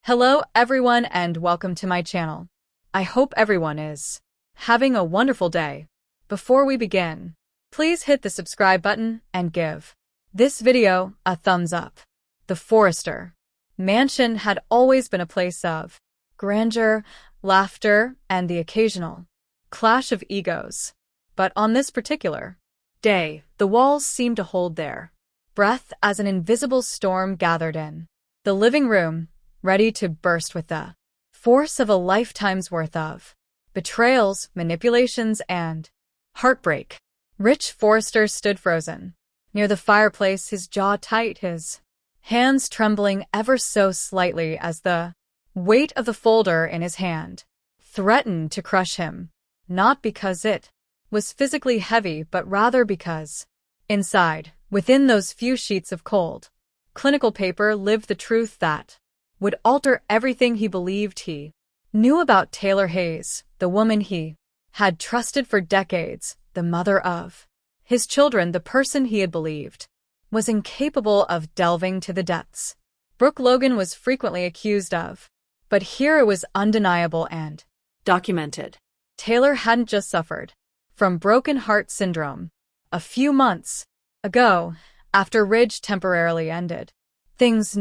Hello everyone and welcome to my channel. I hope everyone is having a wonderful day. Before we begin, please hit the subscribe button and give this video a thumbs up. The Forrester mansion had always been a place of grandeur, laughter, and the occasional clash of egos. But on this particular day, the walls seemed to hold their breath as an invisible storm gathered in the living room, ready to burst with the force of a lifetime's worth of betrayals, manipulations, and heartbreak. Rich Forrester stood frozen near the fireplace, his jaw tight, his hands trembling ever so slightly as the weight of the folder in his hand threatened to crush him, not because it was physically heavy, but rather because inside, within those few sheets of cold, clinical paper, lived the truth that would alter everything he believed he knew about Taylor Hayes, the woman he had trusted for decades, the mother of his children, the person he had believed was incapable of delving to the depths Brooke Logan was frequently accused of. But here it was undeniable and documented. Taylor hadn't just suffered from broken heart syndrome. A few months ago, after Ridge temporarily ended things,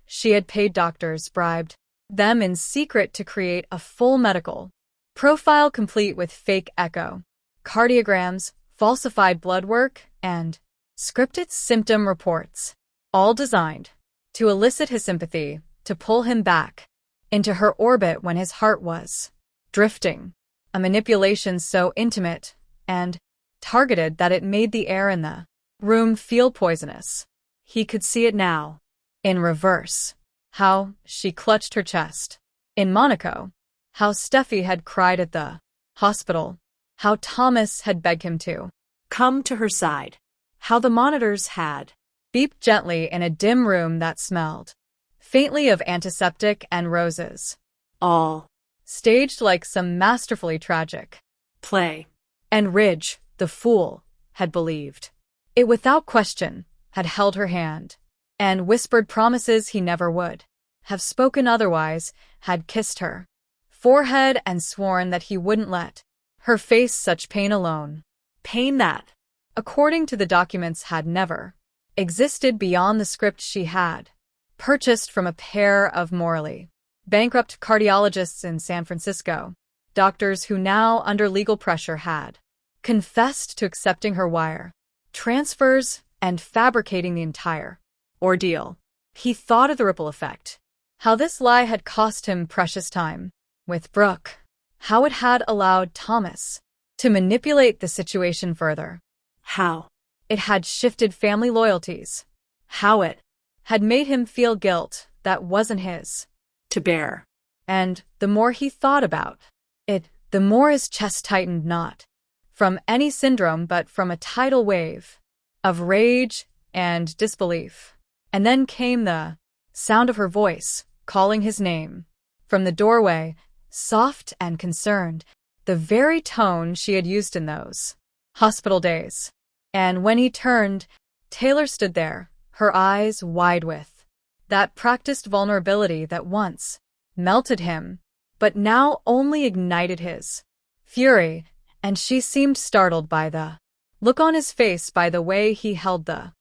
she had paid doctors, bribed them in secret to create a full medical profile complete with fake echo cardiograms, falsified blood work, and scripted symptom reports, all designed to elicit his sympathy, to pull him back into her orbit when his heart was drifting. A manipulation so intimate and targeted that it made the air in the room feel poisonous. He could see it now, in reverse. How she clutched her chest in Monaco. How Steffi had cried at the hospital. How Thomas had begged him to come to her side. How the monitors had beeped gently in a dim room that smelled faintly of antiseptic and roses. All staged like some masterfully tragic play. And Ridge, the fool, had believed it without question, had held her hand and whispered promises he never would have spoken otherwise, had kissed her forehead and sworn that he wouldn't let her face such pain alone. Pain that, according to the documents, had never existed beyond the script she had purchased from a pair of morally bankrupt cardiologists in San Francisco, doctors who now, under legal pressure, had confessed to accepting her wire transfers and fabricating the entire ordeal. He thought of the ripple effect. How this lie had cost him precious time with Brooke. How it had allowed Thomas to manipulate the situation further. How it had shifted family loyalties. How it had made him feel guilt that wasn't his to bear. And the more he thought about it, the more his chest tightened, not from any syndrome but from a tidal wave of rage and disbelief. And then came the sound of her voice, calling his name from the doorway, soft and concerned, the very tone she had used in those hospital days. And when he turned, Taylor stood there, her eyes wide with that practiced vulnerability that once melted him, but now only ignited his fury, and she seemed startled by the look on his face, by the way he held the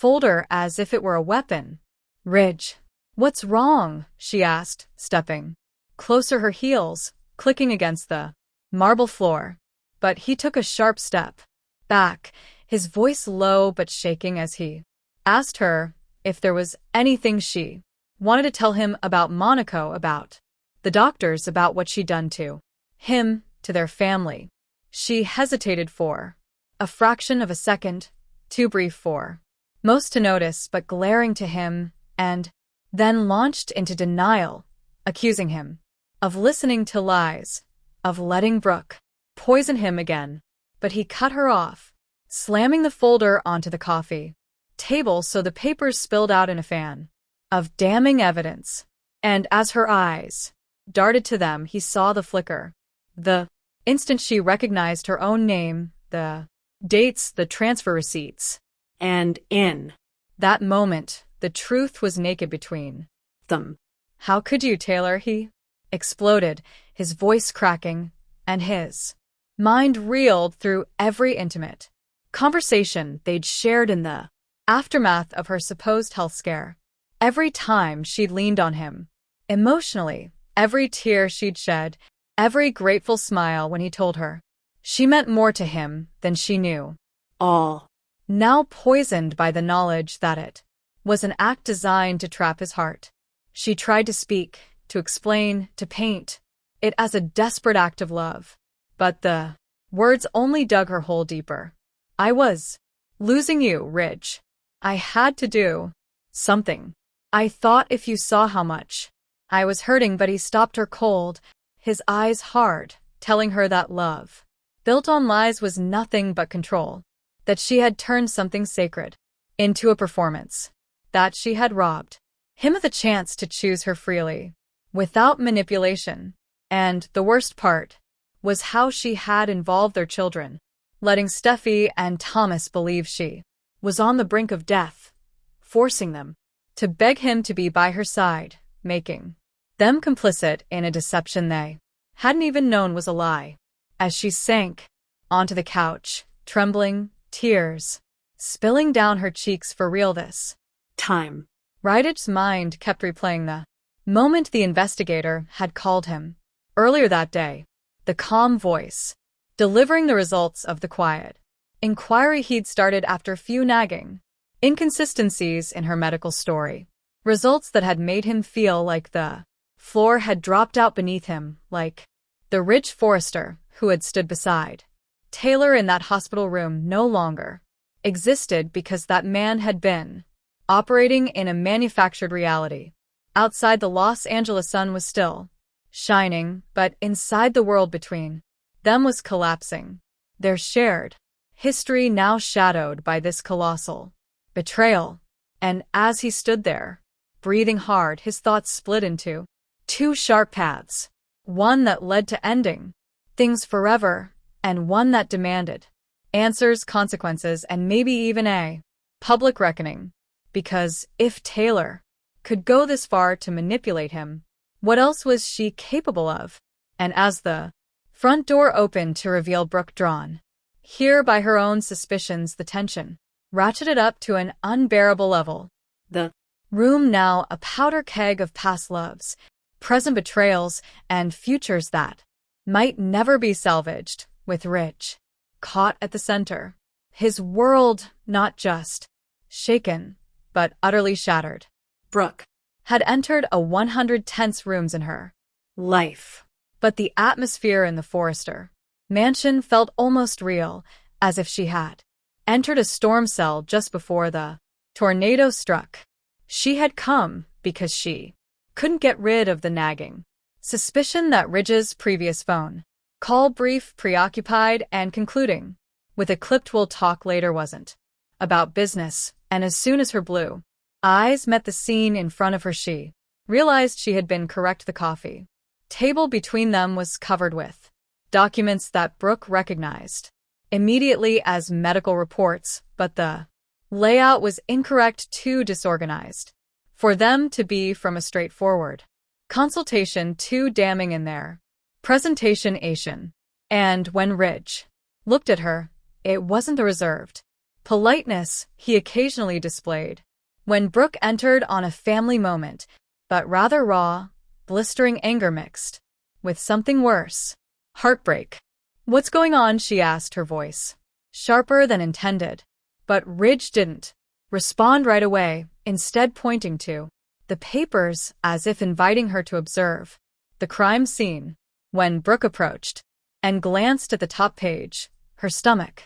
folder as if it were a weapon. Ridge, what's wrong? She asked, stepping closer, her heels clicking against the marble floor. But he took a sharp step back, his voice low but shaking, as he asked her if there was anything she wanted to tell him about Monaco, about the doctors, about what she'd done to him, to their family. She hesitated for a fraction of a second, too brief for most to notice, but glaring to him, and then launched into denial, accusing him of listening to lies, of letting Brooke poison him again. But he cut her off, slamming the folder onto the coffee table so the papers spilled out in a fan of damning evidence. And as her eyes darted to them, he saw the flicker. The instant she recognized her own name, the dates, the transfer receipts. And in that moment, the truth was naked between them. How could you, Taylor? He exploded, his voice cracking, and his mind reeled through every intimate conversation they'd shared in the aftermath of her supposed health scare. Every time she'd leaned on him, emotionally, every tear she'd shed, every grateful smile when he told her she meant more to him than she knew. All now poisoned by the knowledge that it was an act designed to trap his heart. She tried to speak, to explain, to paint it as a desperate act of love. But the words only dug her hole deeper. I was losing you, Ridge. I had to do something. I thought if you saw how much I was hurting. But he stopped her cold, his eyes hard, telling her that love built on lies was nothing but control, that she had turned something sacred into a performance, that she had robbed him of the chance to choose her freely, without manipulation. And the worst part was how she had involved their children, letting Steffi and Thomas believe she was on the brink of death, forcing them to beg him to be by her side, making them complicit in a deception they hadn't even known was a lie. As she sank onto the couch, trembling, tears spilling down her cheeks for real this time, Ridge's mind kept replaying the moment the investigator had called him earlier that day, the calm voice delivering the results of the quiet inquiry he'd started after a few nagging inconsistencies in her medical story, results that had made him feel like the floor had dropped out beneath him, like the Ridge Forrester who had stood beside Taylor in that hospital room no longer existed because that man had been operating in a manufactured reality. Outside, the Los Angeles sun was still shining, but inside, the world between them was collapsing, their shared history now shadowed by this colossal betrayal. And as he stood there, breathing hard, his thoughts split into two sharp paths, one that led to ending things forever, and one that demanded answers, consequences, and maybe even a public reckoning. Because if Taylor could go this far to manipulate him, what else was she capable of? And as the front door opened to reveal Brooke, drawn here by her own suspicions, the tension ratcheted up to an unbearable level. The room now a powder keg of past loves, present betrayals, and futures that might never be salvaged, with Ridge caught at the center, his world not just shaken, but utterly shattered. Brooke had entered a 100 tense rooms in her life, but the atmosphere in the Forrester mansion felt almost real, as if she had entered a storm cell just before the tornado struck. She had come because she couldn't get rid of the nagging suspicion that Ridge's previous phone call, brief, preoccupied, and concluding with a clipped "we'll talk later," wasn't about business. And as soon as her blue eyes met the scene in front of her, she realized she had been correct. The coffee table between them was covered with documents that Brooke recognized immediately as medical reports, but the layout was incorrect, too disorganized for them to be from a straightforward consultation, too damning in their presentation. And when Ridge looked at her, it wasn't the reserved politeness he occasionally displayed when Brooke entered on a family moment, but rather raw, blistering anger mixed with something worse, heartbreak. "What's going on?" she asked, her voice sharper than intended. But Ridge didn't respond right away, instead pointing to the papers as if inviting her to observe the crime scene. When Brooke approached and glanced at the top page, her stomach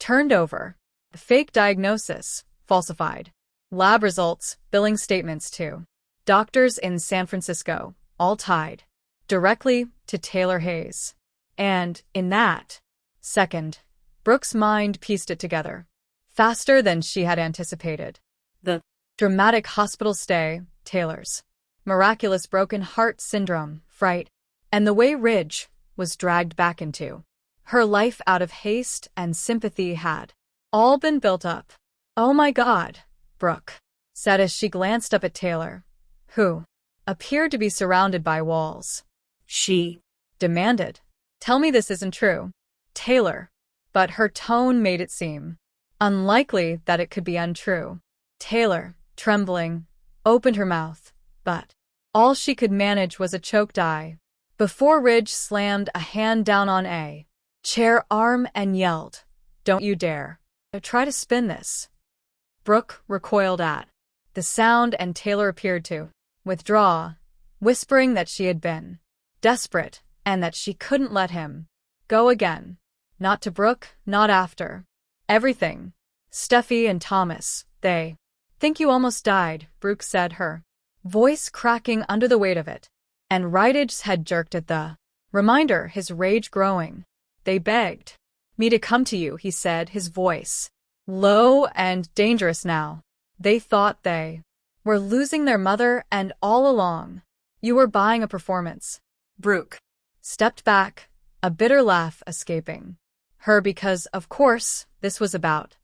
turned over. Fake diagnosis, falsified lab results, billing statements to doctors in San Francisco, all tied directly to Taylor Hayes. And in that second, Brooke's mind pieced it together faster than she had anticipated. The dramatic hospital stay, Taylor's miraculous broken heart syndrome, fright, and the way Ridge was dragged back into her life out of haste and sympathy had all been built up. "Oh my God," Brooke said as she glanced up at Taylor, who appeared to be surrounded by walls. She demanded, "Tell me this isn't true, Taylor." But her tone made it seem unlikely that it could be untrue. Taylor, trembling, opened her mouth, but all she could manage was a choked eye. Before Ridge slammed a hand down on a chair arm and yelled, "Don't you dare try to spin this." Brooke recoiled at the sound and Taylor appeared to withdraw, whispering that she had been desperate and that she couldn't let him go again. Not to Brooke, not after everything. "Steffi and Thomas, they think you almost died," Brooke said, her voice cracking under the weight of it. And Ridge's head jerked at the reminder, his rage growing. "They begged me to come to you," he said, his voice low and dangerous now. "They thought they were losing their mother, and all along you were buying a performance." Brooke stepped back, a bitter laugh escaping her because, of course, this was about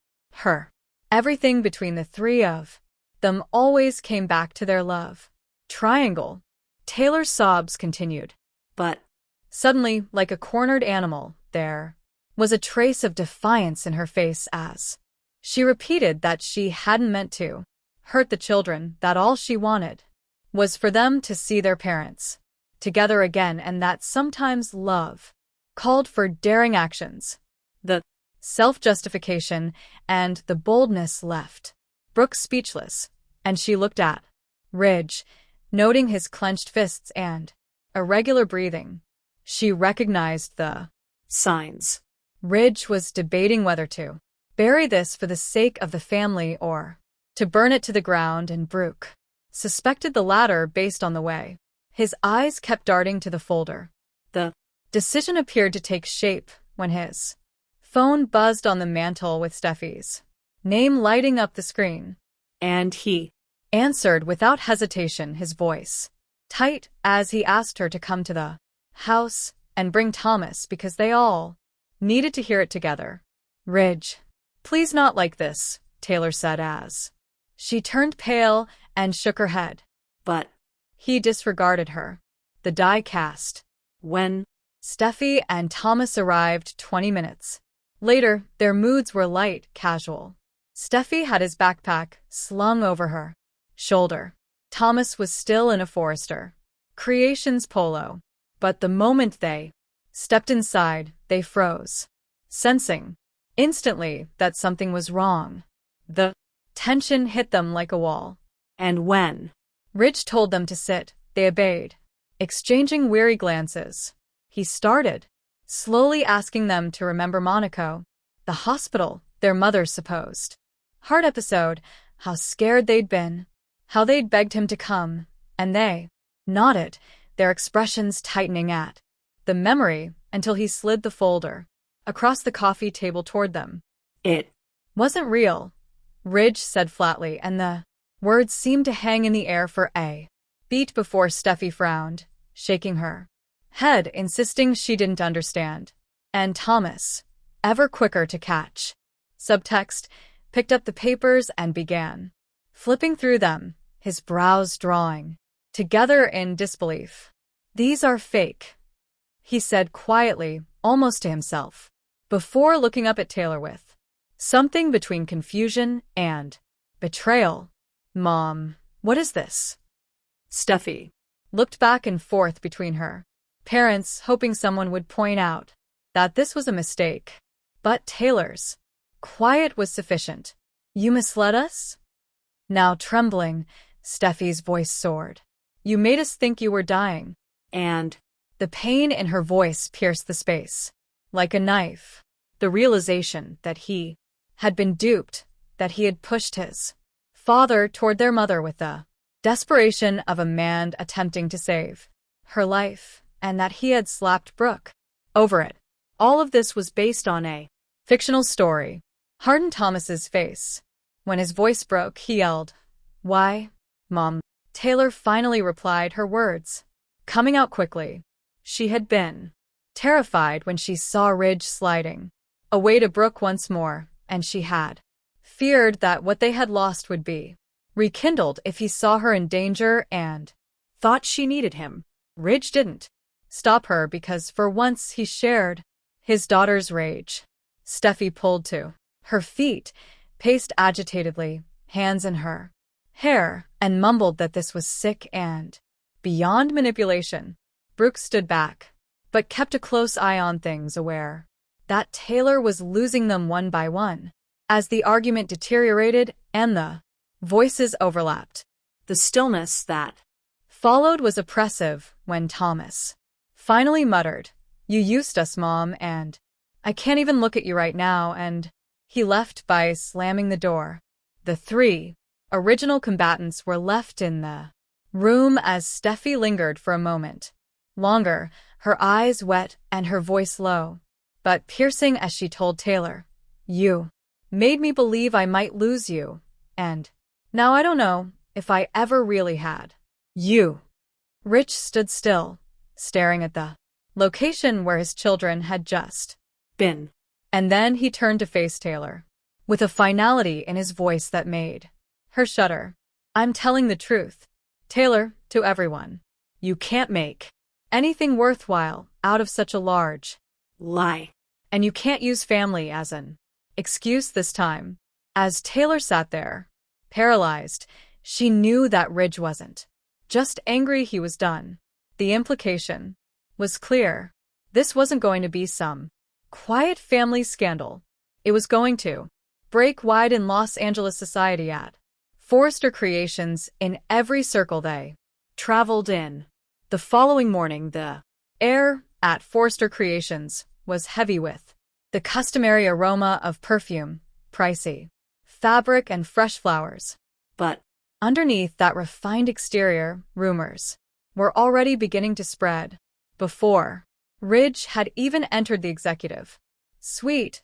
her. Everything between the three of them always came back to their love triangle. Taylor's sobs continued. But suddenly, like a cornered animal, there was a trace of defiance in her face as she repeated that she hadn't meant to hurt the children, that all she wanted was for them to see their parents together again, and that sometimes love called for daring actions. The self-justification and the boldness left Brooke speechless, and she looked at Ridge, noting his clenched fists and irregular breathing. She recognized the signs. Ridge was debating whether to bury this for the sake of the family or to burn it to the ground, and Brooke suspected the latter based on the way his eyes kept darting to the folder. The decision appeared to take shape when his phone buzzed on the mantel with Steffi's name lighting up the screen. And he answered without hesitation, his voice tight as he asked her to come to the house and bring Thomas because they all needed to hear it together. "Ridge, please not like this," Taylor said as she turned pale and shook her head. But he disregarded her. The die cast. When Steffi and Thomas arrived 20 minutes later, their moods were light, casual. Steffi had his backpack slung over her shoulder. Thomas was still in a Forrester Creations polo. But the moment they stepped inside, they froze, sensing instantly that something was wrong. The tension hit them like a wall. And when Ridge told them to sit, they obeyed, exchanging weary glances. He started slowly asking them to remember Monaco, the hospital, their mother's supposed heart episode, how scared they'd been, how they'd begged him to come, and they nodded, their expressions tightening at the memory until he slid the folder across the coffee table toward them. "It wasn't real," Ridge said flatly, and the words seemed to hang in the air for a beat before Steffi frowned, shaking her head, insisting she didn't understand. And Thomas, ever quicker to catch subtext, picked up the papers and began flipping through them, his brows drawing together in disbelief. "These are fake," he said quietly, almost to himself, before looking up at Taylor with something between confusion and betrayal. "Mom, what is this?" Steffi looked back and forth between her parents, hoping someone would point out that this was a mistake. But Taylor's quiet was sufficient. "You misled us?" Now trembling, Steffi's voice soared. "You made us think you were dying." And the pain in her voice pierced the space like a knife. The realization that he had been duped, that he had pushed his father toward their mother with the desperation of a man attempting to save her life, and that he had slapped Brooke over it. All of this was based on a fictional story. Hardened Thomas's face. When his voice broke, he yelled, "Why, Mom?" Taylor finally replied, her words coming out quickly. She had been terrified when she saw Ridge sliding away to Brooke once more, and she had feared that what they had lost would be rekindled if he saw her in danger, and Thought she needed him. Ridge didn't stop her because for once he shared his daughter's rage. Steffi pulled to her feet, paced agitatedly, hands in her hair, and mumbled that this was sick and beyond manipulation. Brooke stood back, but kept a close eye on things, aware that Taylor was losing them one by one. As the argument deteriorated and the voices overlapped, The stillness that followed was oppressive when Thomas finally muttered, "You used us, Mom, and I can't even look at you right now," and he left by slamming the door. The three original combatants were left in the room as Steffi lingered for a moment longer, her eyes wet and her voice low, but piercing as she told Taylor, "You made me believe I might lose you, and now I don't know if I ever really had you." Rich stood still, staring at the location where his children had just been. and then he turned to face Taylor, with a finality in his voice that made her shudder. "I'm telling the truth, Taylor, to everyone. You can't make anything worthwhile out of such a large lie. And you can't use family as an excuse this time." As Taylor sat there, paralyzed, she knew that Ridge wasn't just angry, he was done. The implication was clear. This wasn't going to be some quiet family scandal. It was going to break wide in Los Angeles society at Forrester Creations in every circle they traveled in. The following morning, the air at Forrester Creations was heavy with the customary aroma of perfume, pricey fabric, and fresh flowers. But underneath that refined exterior, rumors were already beginning to spread. Before Ridge had even entered the executive suite,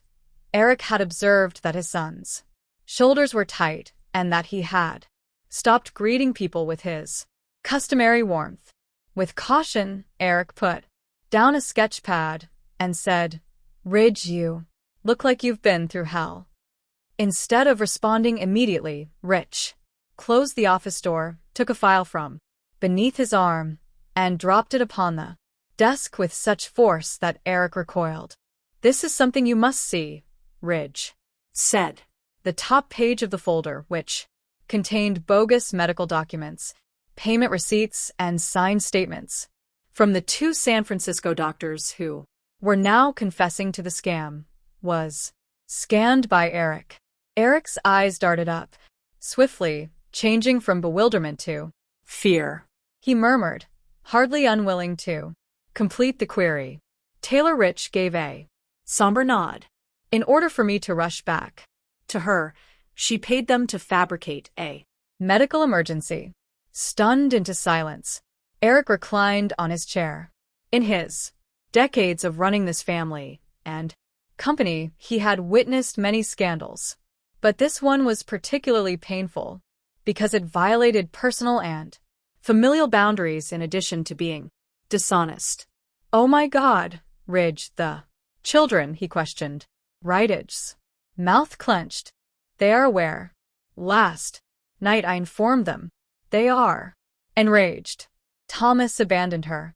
Eric had observed that his son's shoulders were tight and that he had stopped greeting people with his customary warmth. With caution, Eric put down a sketch pad and said, "Ridge, you look like you've been through hell." Instead of responding immediately, Rich closed the office door, took a file from beneath his arm, and dropped it upon the desk with such force that Eric recoiled. "This is something you must see," Ridge said. The top page of the folder, which contained bogus medical documents, payment receipts, and signed statements from the two San Francisco doctors who were now confessing to the scam, was scanned by Eric. Eric's eyes darted up, swiftly, changing from bewilderment to fear. He murmured, hardly unwilling to complete the query. Taylor Rich gave a somber nod. "In order for me to rush back to her, she paid them to fabricate a medical emergency." Stunned into silence, Eric reclined on his chair. In his decades of running this family and company, he had witnessed many scandals, but this one was particularly painful because it violated personal and familial boundaries in addition to being dishonest. "Oh my God, Ridge, the children," he questioned. Ridge's mouth clenched. "They are aware. Last night I informed them. They are." Enraged, Thomas abandoned her.